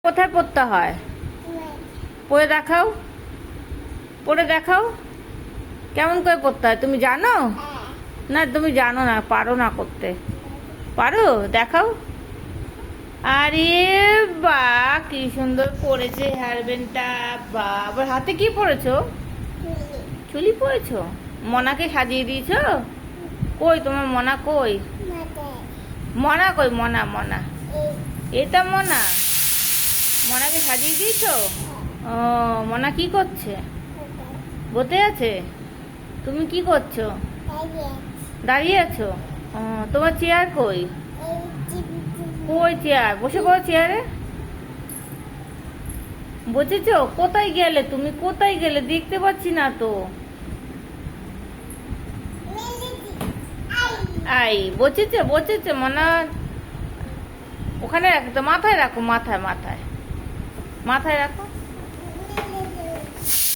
কোথায় পড়তে হয়? পড়ে দেখাও, পড়ে দেখাও কেমন করে পড়তে হয়। তুমি জানো? না তুমি জানো না, পারো না করতে। পারো? দেখাও। আরে বাহ, কি সুন্দর পড়েছে হেয়ারব্যান্ডটা। বাহ, আবার হাতে কি পড়েছো? চুলি পড়েছো? মনাকে সাজিয়ে দিয়েছো? কই তোমার মনা কই? মনা কই? মনা মনা এটা মনা। মনাকে সাজিয়ে দিয়েছো? ও, মনা কি করছে? বসে আছে। তুমি কি করছো? দাঁড়িয়ে আছো? ও, তোমার চেয়ার কই? কই চেয়ার? বসে পড়ো চেয়ারে। বসেছো? কোথায় গেলে তুমি? কোথায় গেলে? দেখতে পাচ্ছি না তো। আই বসেছে, বসেছে মনা। ওখানে রাখো তো, মাথায় রাখো, মাথায় মাথায় মাথায় রাখো।